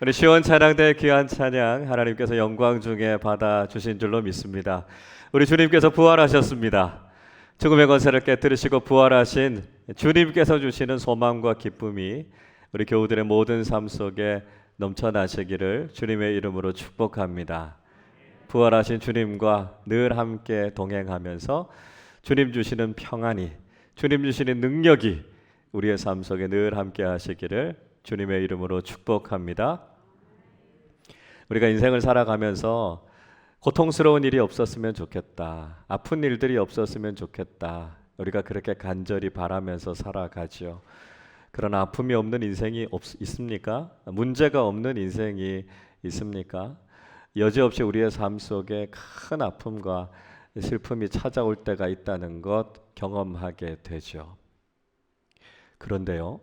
우리 시원찬양대 귀한 찬양 하나님께서 영광 중에 받아 주신 줄로 믿습니다. 우리 주님께서 부활하셨습니다. 죽음의 권세를 깨뜨리시고 부활하신 주님께서 주시는 소망과 기쁨이 우리 교우들의 모든 삶 속에 넘쳐나시기를 주님의 이름으로 축복합니다. 부활하신 주님과 늘 함께 동행하면서 주님 주시는 평안이, 주님 주시는 능력이 우리의 삶 속에 늘 함께 하시기를 주님의 이름으로 축복합니다. 우리가 인생을 살아가면서 고통스러운 일이 없었으면 좋겠다, 아픈 일들이 없었으면 좋겠다, 우리가 그렇게 간절히 바라면서 살아가죠. 그러나 아픔이 없는 인생이 있습니까? 문제가 없는 인생이 있습니까? 여지없이 우리의 삶 속에 큰 아픔과 슬픔이 찾아올 때가 있다는 것 경험하게 되죠. 그런데요,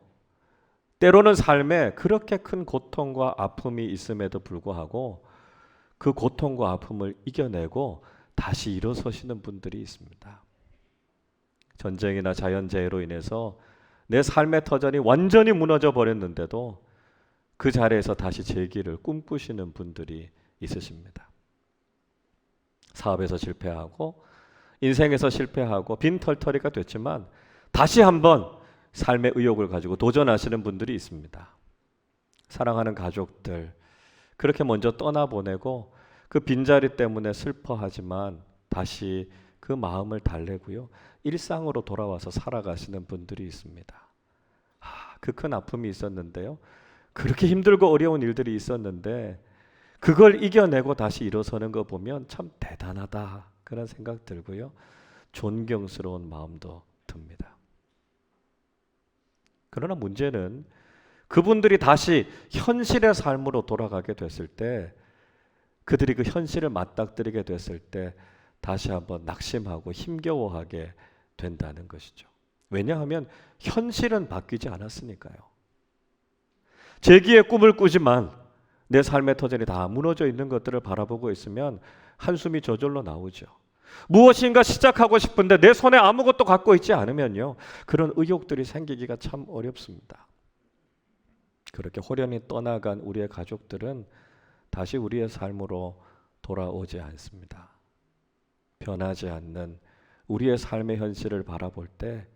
때로는 삶에 그렇게 큰 고통과 아픔이 있음에도 불구하고 그 고통과 아픔을 이겨내고 다시 일어서시는 분들이 있습니다. 전쟁이나 자연재해로 인해서 내 삶의 터전이 완전히 무너져 버렸는데도 그 자리에서 다시 재기를 꿈꾸시는 분들이 있으십니다. 사업에서 실패하고 인생에서 실패하고 빈털터리가 됐지만 다시 한번 삶의 의욕을 가지고 도전하시는 분들이 있습니다. 사랑하는 가족들 그렇게 먼저 떠나보내고 그 빈자리 때문에 슬퍼하지만 다시 그 마음을 달래고요, 일상으로 돌아와서 살아가시는 분들이 있습니다. 그 큰 아픔이 있었는데요, 그렇게 힘들고 어려운 일들이 있었는데 그걸 이겨내고 다시 일어서는 거 보면 참 대단하다, 그런 생각 들고요, 존경스러운 마음도 듭니다. 그러나 문제는 그분들이 다시 현실의 삶으로 돌아가게 됐을 때, 그들이 그 현실을 맞닥뜨리게 됐을 때 다시 한번 낙심하고 힘겨워하게 된다는 것이죠. 왜냐하면 현실은 바뀌지 않았으니까요. 재기의 꿈을 꾸지만 내 삶의 터전이 다 무너져 있는 것들을 바라보고 있으면 한숨이 저절로 나오죠. 무엇인가 시작하고 싶은데 내 손에 아무것도 갖고 있지 않으면요, 그런 의욕들이 생기기가 참 어렵습니다. 그렇게 호련히 떠나간 우리의 가족들은 다시 우리의 삶으로 돌아오지 않습니다. 변하지 않는 우리의 삶의 현실을 바라볼 때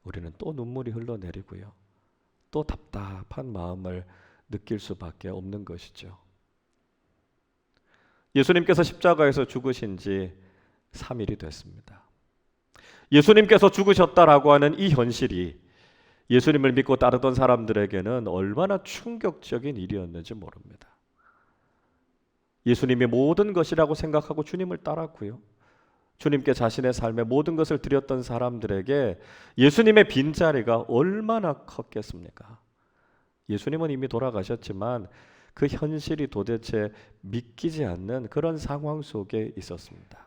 우리는 또 눈물이 흘러내리고요, 또 답답한 마음을 느낄 수밖에 없는 것이죠. 예수님께서 십자가에서 죽으신 지 3일이 됐습니다. 예수님께서 죽으셨다라고 하는 이 현실이 예수님을 믿고 따르던 사람들에게는 얼마나 충격적인 일이었는지 모릅니다. 예수님이 모든 것이라고 생각하고 주님을 따랐고요, 주님께 자신의 삶의 모든 것을 드렸던 사람들에게 예수님의 빈자리가 얼마나 컸겠습니까? 예수님은 이미 돌아가셨지만 그 현실이 도대체 믿기지 않는 그런 상황 속에 있었습니다.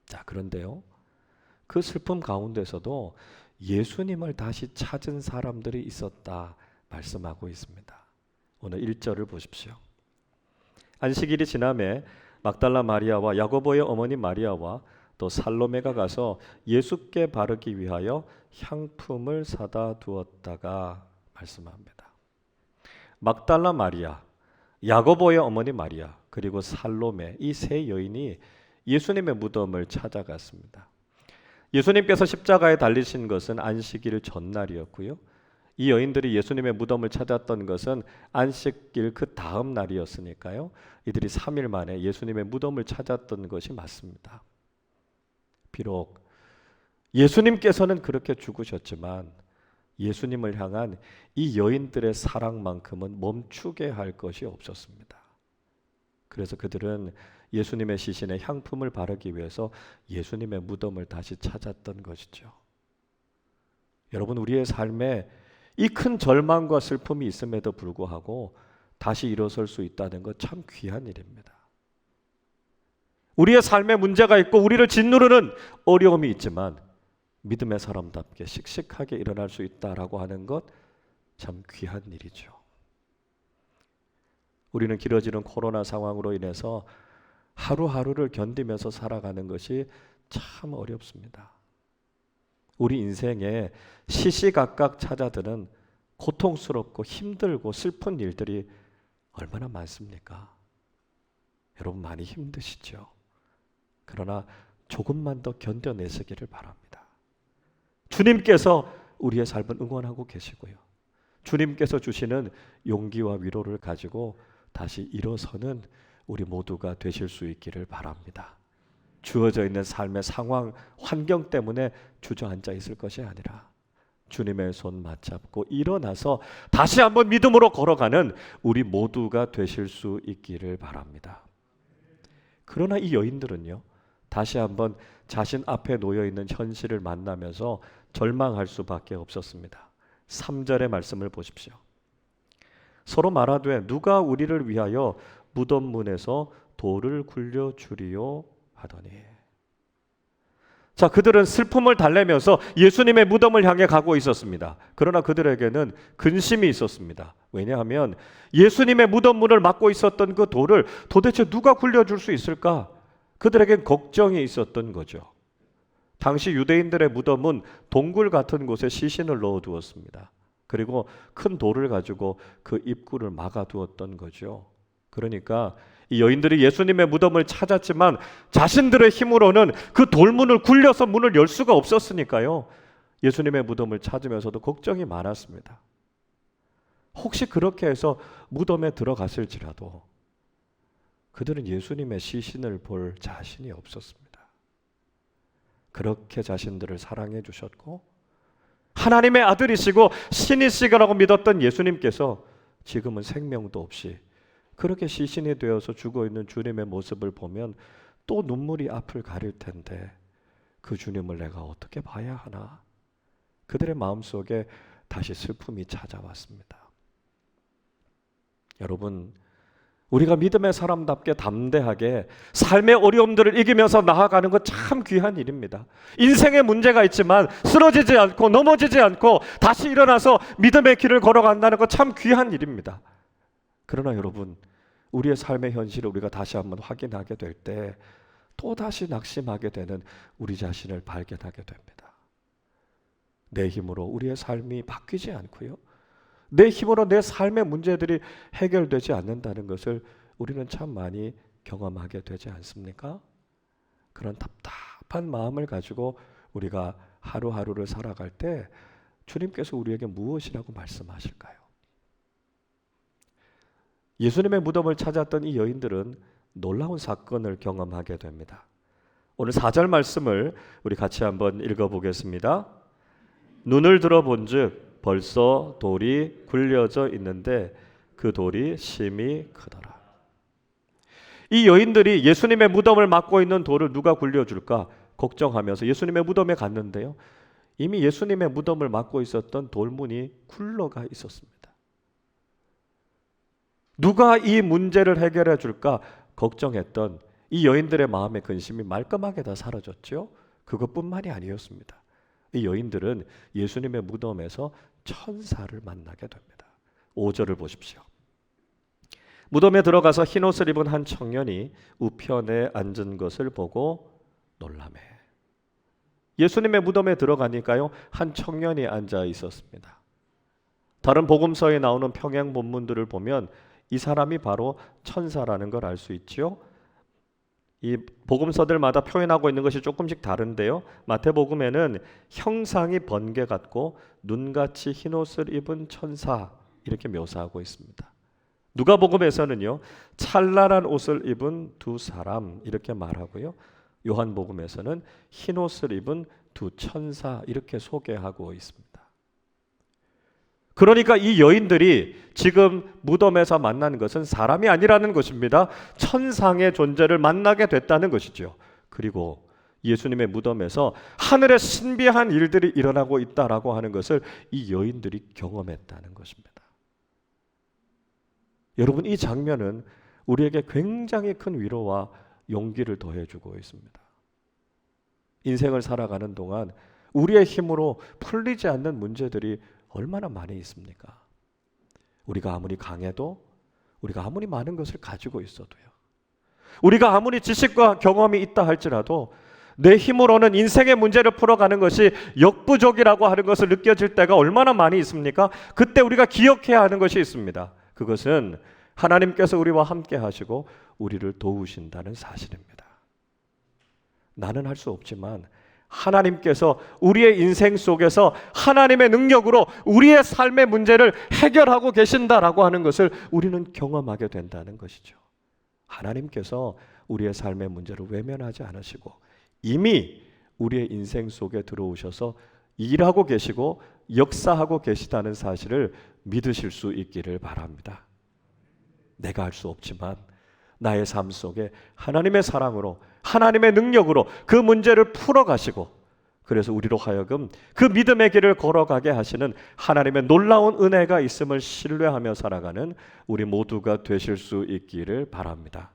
자, 그런데요, 그 슬픔 가운데서도 예수님을 다시 찾은 사람들이 있었다 말씀하고 있습니다. 오늘 1절을 보십시오. 안식일이 지남에 막달라 마리아와 야고보의 어머니 마리아와 또 살로메가 가서 예수께 바르기 위하여 향품을 사다 두었다가 말씀합니다. 막달라 마리아, 야고보의 어머니 마리아, 그리고 살로메, 이 세 여인이 예수님의 무덤을 찾아갔습니다. 예수님께서 십자가에 달리신 것은 안식일 전날이었고요, 이 여인들이 예수님의 무덤을 찾았던 것은 안식일 그 다음 날이었으니까요, 이들이 3일 만에 예수님의 무덤을 찾았던 것이 맞습니다. 비록 예수님께서는 그렇게 죽으셨지만 예수님을 향한 이 여인들의 사랑만큼은 멈추게 할 것이 없었습니다. 그래서 그들은 예수님의 시신에 향품을 바르기 위해서 예수님의 무덤을 다시 찾았던 것이죠. 여러분, 우리의 삶에 이 큰 절망과 슬픔이 있음에도 불구하고 다시 일어설 수 있다는 것 참 귀한 일입니다. 우리의 삶에 문제가 있고 우리를 짓누르는 어려움이 있지만 믿음의 사람답게 씩씩하게 일어날 수 있다라고 하는 것 참 귀한 일이죠. 우리는 길어지는 코로나 상황으로 인해서 하루하루를 견디면서 살아가는 것이 참 어렵습니다. 우리 인생에 시시각각 찾아드는 고통스럽고 힘들고 슬픈 일들이 얼마나 많습니까? 여러분 많이 힘드시죠? 그러나 조금만 더 견뎌내시기를 바랍니다. 주님께서 우리의 삶을 응원하고 계시고요. 주님께서 주시는 용기와 위로를 가지고 다시 일어서는 우리 모두가 되실 수 있기를 바랍니다. 주어져 있는 삶의 상황, 환경 때문에 주저앉아 있을 것이 아니라 주님의 손 맞잡고 일어나서 다시 한번 믿음으로 걸어가는 우리 모두가 되실 수 있기를 바랍니다. 그러나 이 여인들은요, 다시 한번 자신 앞에 놓여 있는 현실을 만나면서 절망할 수밖에 없었습니다. 3절의 말씀을 보십시오. 서로 말하되 누가 우리를 위하여 무덤 문에서 돌을 굴려 주리요 하더니. 자, 그들은 슬픔을 달래면서 예수님의 무덤을 향해 가고 있었습니다. 그러나 그들에게는 근심이 있었습니다. 왜냐하면 예수님의 무덤 문을 막고 있었던 그 돌을 도대체 누가 굴려줄 수 있을까? 그들에겐 걱정이 있었던 거죠. 당시 유대인들의 무덤은 동굴 같은 곳에 시신을 넣어두었습니다. 그리고 큰 돌을 가지고 그 입구를 막아두었던 거죠. 그러니까 이 여인들이 예수님의 무덤을 찾았지만 자신들의 힘으로는 그 돌문을 굴려서 문을 열 수가 없었으니까요. 예수님의 무덤을 찾으면서도 걱정이 많았습니다. 혹시 그렇게 해서 무덤에 들어갔을지라도 그들은 예수님의 시신을 볼 자신이 없었습니다. 그렇게 자신들을 사랑해 주셨고 하나님의 아들이시고 신이시라고 믿었던 예수님께서 지금은 생명도 없이 그렇게 시신이 되어서 죽어있는 주님의 모습을 보면 또 눈물이 앞을 가릴 텐데 그 주님을 내가 어떻게 봐야 하나? 그들의 마음속에 다시 슬픔이 찾아왔습니다. 여러분, 우리가 믿음의 사람답게 담대하게 삶의 어려움들을 이기면서 나아가는 것 참 귀한 일입니다. 인생에 문제가 있지만 쓰러지지 않고 넘어지지 않고 다시 일어나서 믿음의 길을 걸어간다는 것 참 귀한 일입니다. 그러나 여러분, 우리의 삶의 현실을 우리가 다시 한번 확인하게 될 때 또다시 낙심하게 되는 우리 자신을 발견하게 됩니다. 내 힘으로 우리의 삶이 바뀌지 않고요. 내 힘으로 내 삶의 문제들이 해결되지 않는다는 것을 우리는 참 많이 경험하게 되지 않습니까? 그런 답답한 마음을 가지고 우리가 하루하루를 살아갈 때 주님께서 우리에게 무엇이라고 말씀하실까요? 예수님의 무덤을 찾았던 이 여인들은 놀라운 사건을 경험하게 됩니다. 오늘 4절 말씀을 우리 같이 한번 읽어보겠습니다. 눈을 들어본즉 벌써 돌이 굴려져 있는데 그 돌이 심히 크더라. 이 여인들이 예수님의 무덤을 막고 있는 돌을 누가 굴려줄까 걱정하면서 예수님의 무덤에 갔는데요. 이미 예수님의 무덤을 막고 있었던 돌문이 굴러가 있었습니다. 누가 이 문제를 해결해 줄까 걱정했던 이 여인들의 마음의 근심이 말끔하게 다 사라졌죠. 그것뿐만이 아니었습니다. 이 여인들은 예수님의 무덤에서 천사를 만나게 됩니다. 5절을 보십시오. 무덤에 들어가서 흰옷을 입은 한 청년이 우편에 앉은 것을 보고 놀라매. 예수님의 무덤에 들어가니까요, 한 청년이 앉아 있었습니다. 다른 복음서에 나오는 평행 본문들을 보면 이 사람이 바로 천사라는 걸 알 수 있죠. 이 복음서들마다 표현하고 있는 것이 조금씩 다른데요. 마태복음에는 형상이 번개 같고 눈같이 흰옷을 입은 천사 이렇게 묘사하고 있습니다. 누가복음에서는요, 찰나란 옷을 입은 두 사람 이렇게 말하고요. 요한복음에서는 흰옷을 입은 두 천사 이렇게 소개하고 있습니다. 그러니까 이 여인들이 지금 무덤에서 만난 것은 사람이 아니라는 것입니다. 천상의 존재를 만나게 됐다는 것이죠. 그리고 예수님의 무덤에서 하늘의 신비한 일들이 일어나고 있다라고 하는 것을 이 여인들이 경험했다는 것입니다. 여러분, 이 장면은 우리에게 굉장히 큰 위로와 용기를 더해주고 있습니다. 인생을 살아가는 동안 우리의 힘으로 풀리지 않는 문제들이 얼마나 많이 있습니까? 우리가 아무리 강해도, 우리가 아무리 많은 것을 가지고 있어도요, 우리가 아무리 지식과 경험이 있다 할지라도 내 힘으로는 인생의 문제를 풀어가는 것이 역부족이라고 하는 것을 느껴질 때가 얼마나 많이 있습니까? 그때 우리가 기억해야 하는 것이 있습니다. 그것은 하나님께서 우리와 함께 하시고 우리를 도우신다는 사실입니다. 나는 할 수 없지만 하나님께서 우리의 인생 속에서 하나님의 능력으로 우리의 삶의 문제를 해결하고 계신다라고 하는 것을 우리는 경험하게 된다는 것이죠. 하나님께서 우리의 삶의 문제를 외면하지 않으시고 이미 우리의 인생 속에 들어오셔서 일하고 계시고 역사하고 계시다는 사실을 믿으실 수 있기를 바랍니다. 내가 할 수 없지만 나의 삶 속에 하나님의 사랑으로 하나님의 능력으로 그 문제를 풀어가시고 그래서 우리로 하여금 그 믿음의 길을 걸어가게 하시는 하나님의 놀라운 은혜가 있음을 신뢰하며 살아가는 우리 모두가 되실 수 있기를 바랍니다.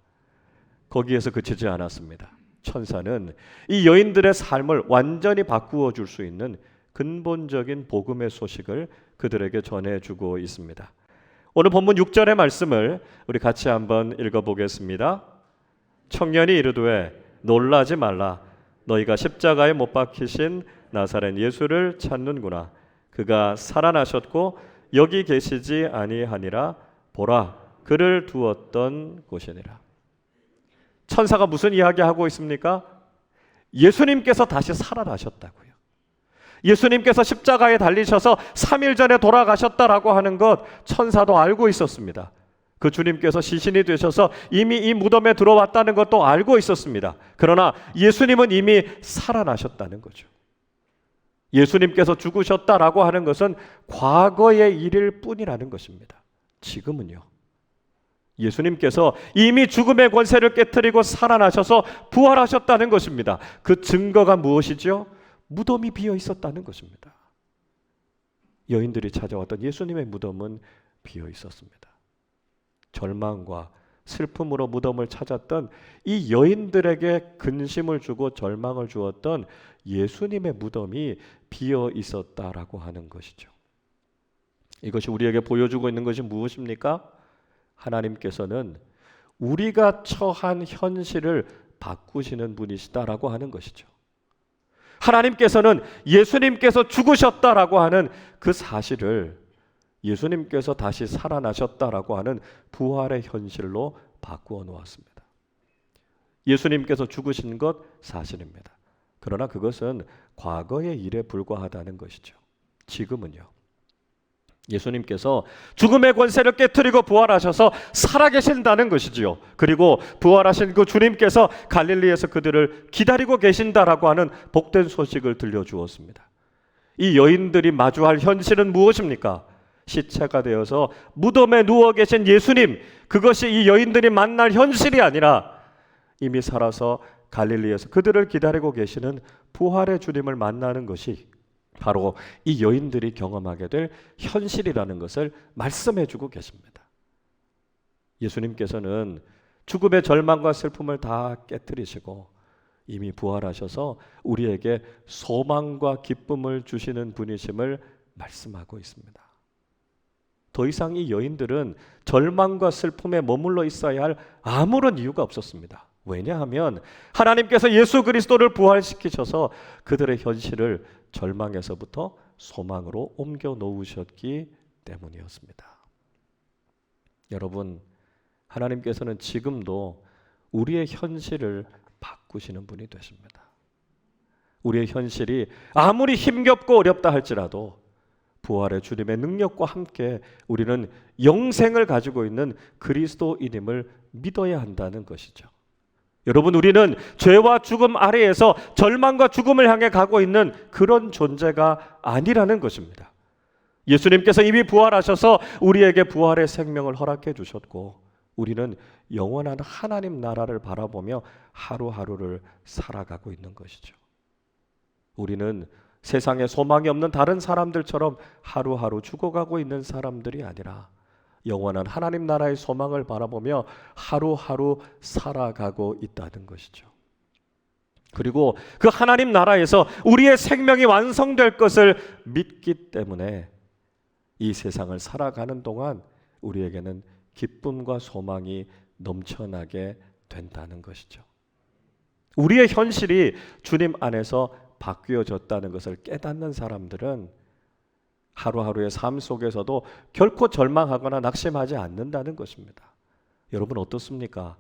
거기에서 그치지 않았습니다. 천사는 이 여인들의 삶을 완전히 바꾸어 줄 수 있는 근본적인 복음의 소식을 그들에게 전해주고 있습니다. 오늘 본문 6절의 말씀을 우리 같이 한번 읽어보겠습니다. 청년이 이르되 놀라지 말라. 너희가 십자가에 못 박히신 나사렛 예수를 찾는구나. 그가 살아나셨고 여기 계시지 아니하니라. 보라, 그를 두었던 곳이니라. 천사가 무슨 이야기하고 있습니까? 예수님께서 다시 살아나셨다고요. 예수님께서 십자가에 달리셔서 3일 전에 돌아가셨다라고 하는 것 천사도 알고 있었습니다. 그 주님께서 시신이 되셔서 이미 이 무덤에 들어왔다는 것도 알고 있었습니다. 그러나 예수님은 이미 살아나셨다는 거죠. 예수님께서 죽으셨다라고 하는 것은 과거의 일일 뿐이라는 것입니다. 지금은요. 예수님께서 이미 죽음의 권세를 깨트리고 살아나셔서 부활하셨다는 것입니다. 그 증거가 무엇이죠? 무덤이 비어 있었다는 것입니다. 여인들이 찾아왔던 예수님의 무덤은 비어 있었습니다. 절망과 슬픔으로 무덤을 찾았던 이 여인들에게 근심을 주고 절망을 주었던 예수님의 무덤이 비어 있었다라고 하는 것이죠. 이것이 우리에게 보여주고 있는 것이 무엇입니까? 하나님께서는 우리가 처한 현실을 바꾸시는 분이시다라고 하는 것이죠. 하나님께서는 예수님께서 죽으셨다라고 하는 그 사실을 예수님께서 다시 살아나셨다라고 하는 부활의 현실로 바꾸어 놓았습니다. 예수님께서 죽으신 것 사실입니다. 그러나 그것은 과거의 일에 불과하다는 것이죠. 지금은요. 예수님께서 죽음의 권세를 깨트리고 부활하셔서 살아계신다는 것이지요. 그리고 부활하신 그 주님께서 갈릴리에서 그들을 기다리고 계신다라고 하는 복된 소식을 들려주었습니다. 이 여인들이 마주할 현실은 무엇입니까? 시체가 되어서 무덤에 누워 계신 예수님, 그것이 이 여인들이 만날 현실이 아니라 이미 살아서 갈릴리에서 그들을 기다리고 계시는 부활의 주님을 만나는 것이 바로 이 여인들이 경험하게 될 현실이라는 것을 말씀해주고 계십니다. 예수님께서는 죽음의 절망과 슬픔을 다 깨뜨리시고 이미 부활하셔서 우리에게 소망과 기쁨을 주시는 분이심을 말씀하고 있습니다. 더 이상 이 여인들은 절망과 슬픔에 머물러 있어야 할 아무런 이유가 없었습니다. 왜냐하면 하나님께서 예수 그리스도를 부활시키셔서 그들의 현실을 절망에서부터 소망으로 옮겨 놓으셨기 때문이었습니다. 여러분, 하나님께서는 지금도 우리의 현실을 바꾸시는 분이 되십니다. 우리의 현실이 아무리 힘겹고 어렵다 할지라도 부활의 주님의 능력과 함께 우리는 영생을 가지고 있는 그리스도인임을 믿어야 한다는 것이죠. 여러분, 우리는 죄와 죽음 아래에서 절망과 죽음을 향해 가고 있는 그런 존재가 아니라는 것입니다. 예수님께서 이미 부활하셔서 우리에게 부활의 생명을 허락해 주셨고 우리는 영원한 하나님 나라를 바라보며 하루하루를 살아가고 있는 것이죠. 우리는 세상에 소망이 없는 다른 사람들처럼 하루하루 죽어가고 있는 사람들이 아니라 영원한 하나님 나라의 소망을 바라보며 하루하루 살아가고 있다는 것이죠. 그리고 그 하나님 나라에서 우리의 생명이 완성될 것을 믿기 때문에 이 세상을 살아가는 동안 우리에게는 기쁨과 소망이 넘쳐나게 된다는 것이죠. 우리의 현실이 주님 안에서 바뀌어졌다는 것을 깨닫는 사람들은 하루하루의 삶 속에서도 결코 절망하거나 낙심하지 않는다는 것입니다. 여러분 어떻습니까?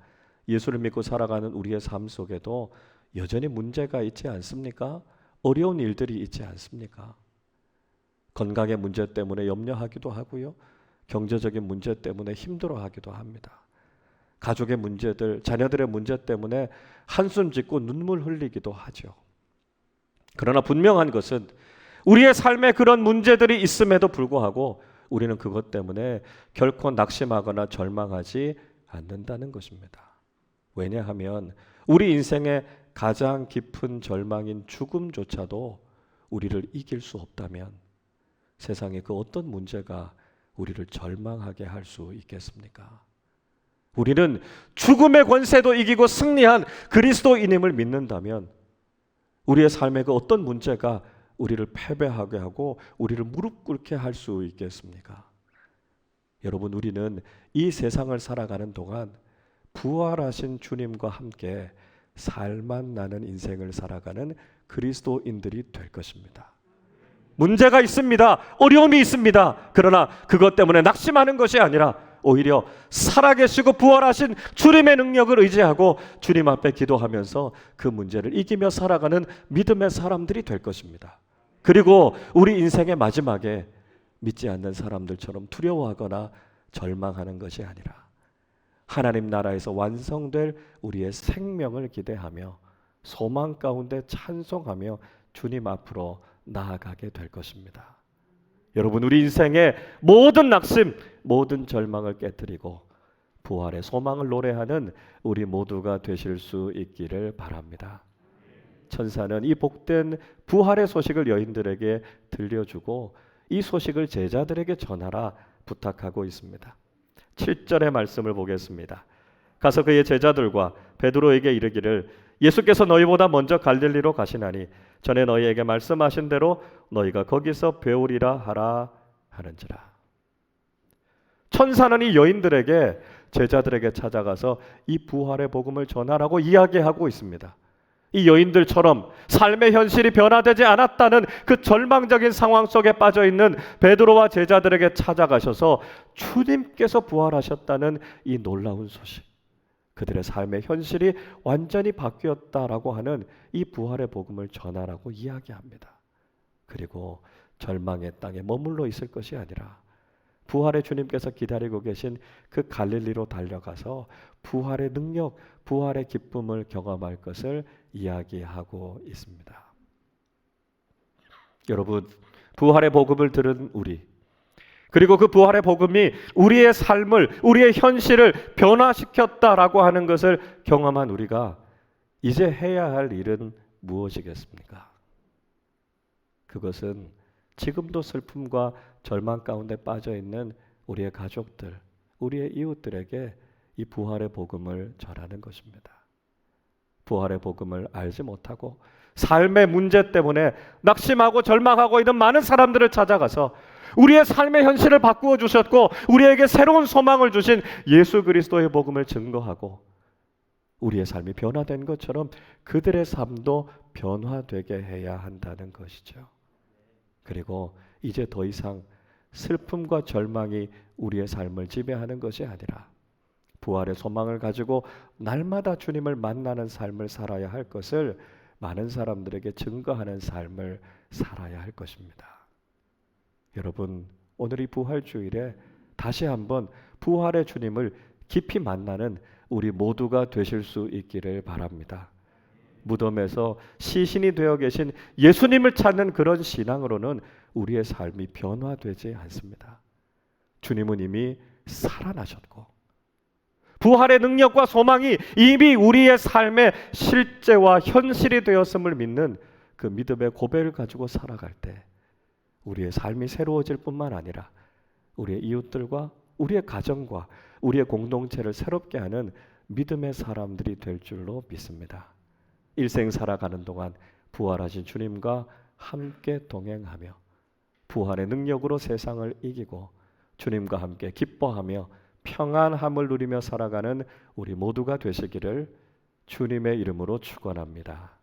예수를 믿고 살아가는 우리의 삶 속에도 여전히 문제가 있지 않습니까? 어려운 일들이 있지 않습니까? 건강의 문제 때문에 염려하기도 하고요. 경제적인 문제 때문에 힘들어하기도 합니다. 가족의 문제들, 자녀들의 문제 때문에 한숨 짓고 눈물 흘리기도 하죠. 그러나 분명한 것은 우리의 삶에 그런 문제들이 있음에도 불구하고 우리는 그것 때문에 결코 낙심하거나 절망하지 않는다는 것입니다. 왜냐하면 우리 인생의 가장 깊은 절망인 죽음조차도 우리를 이길 수 없다면 세상에 그 어떤 문제가 우리를 절망하게 할 수 있겠습니까? 우리는 죽음의 권세도 이기고 승리한 그리스도인임을 믿는다면 우리의 삶의 그 어떤 문제가 우리를 패배하게 하고 우리를 무릎 꿇게 할 수 있겠습니까? 여러분, 우리는 이 세상을 살아가는 동안 부활하신 주님과 함께 살만 나는 인생을 살아가는 그리스도인들이 될 것입니다. 문제가 있습니다. 어려움이 있습니다. 그러나 그것 때문에 낙심하는 것이 아니라 오히려 살아계시고 부활하신 주님의 능력을 의지하고 주님 앞에 기도하면서 그 문제를 이기며 살아가는 믿음의 사람들이 될 것입니다. 그리고 우리 인생의 마지막에 믿지 않는 사람들처럼 두려워하거나 절망하는 것이 아니라 하나님 나라에서 완성될 우리의 생명을 기대하며 소망 가운데 찬송하며 주님 앞으로 나아가게 될 것입니다. 여러분, 우리 인생의 모든 낙심, 모든 절망을 깨뜨리고 부활의 소망을 노래하는 우리 모두가 되실 수 있기를 바랍니다. 천사는 이 복된 부활의 소식을 여인들에게 들려주고 이 소식을 제자들에게 전하라 부탁하고 있습니다. 7절의 말씀을 보겠습니다. 가서 그의 제자들과 베드로에게 이르기를 예수께서 너희보다 먼저 갈릴리로 가시나니 전에 너희에게 말씀하신 대로 너희가 거기서 배우리라 하라 하는지라. 천사는 이 여인들에게 제자들에게 찾아가서 이 부활의 복음을 전하라고 이야기하고 있습니다. 이 여인들처럼 삶의 현실이 변화되지 않았다는 그 절망적인 상황 속에 빠져 있는 베드로와 제자들에게 찾아가셔서 주님께서 부활하셨다는 이 놀라운 소식, 그들의 삶의 현실이 완전히 바뀌었다라고 하는 이 부활의 복음을 전하라고 이야기합니다. 그리고 절망의 땅에 머물러 있을 것이 아니라 부활의 주님께서 기다리고 계신 그 갈릴리로 달려가서 부활의 능력, 부활의 기쁨을 경험할 것을 이야기하고 있습니다. 여러분, 부활의 복음을 들은 우리, 그리고 그 부활의 복음이 우리의 삶을, 우리의 현실을 변화시켰다라고 하는 것을 경험한 우리가 이제 해야 할 일은 무엇이겠습니까? 그것은 지금도 슬픔과 절망 가운데 빠져 있는 우리의 가족들, 우리의 이웃들에게 이 부활의 복음을 전하는 것입니다. 부활의 복음을 알지 못하고 삶의 문제 때문에 낙심하고 절망하고 있는 많은 사람들을 찾아가서 우리의 삶의 현실을 바꾸어 주셨고 우리에게 새로운 소망을 주신 예수 그리스도의 복음을 증거하고 우리의 삶이 변화된 것처럼 그들의 삶도 변화되게 해야 한다는 것이죠. 그리고 이제 더 이상 슬픔과 절망이 우리의 삶을 지배하는 것이 아니라 부활의 소망을 가지고 날마다 주님을 만나는 삶을 살아야 할 것을 많은 사람들에게 증거하는 삶을 살아야 할 것입니다. 여러분, 오늘 이 부활주일에 다시 한번 부활의 주님을 깊이 만나는 우리 모두가 되실 수 있기를 바랍니다. 무덤에서 시신이 되어 계신 예수님을 찾는 그런 신앙으로는 우리의 삶이 변화되지 않습니다. 주님은 이미 살아나셨고 부활의 능력과 소망이 이미 우리의 삶의 실제와 현실이 되었음을 믿는 그 믿음의 고백을 가지고 살아갈 때 우리의 삶이 새로워질 뿐만 아니라 우리의 이웃들과 우리의 가정과 우리의 공동체를 새롭게 하는 믿음의 사람들이 될 줄로 믿습니다. 일생 살아가는 동안 부활하신 주님과 함께 동행하며 부활의 능력으로 세상을 이기고 주님과 함께 기뻐하며 평안함을 누리며 살아가는 우리 모두가 되시기를 주님의 이름으로 축원합니다.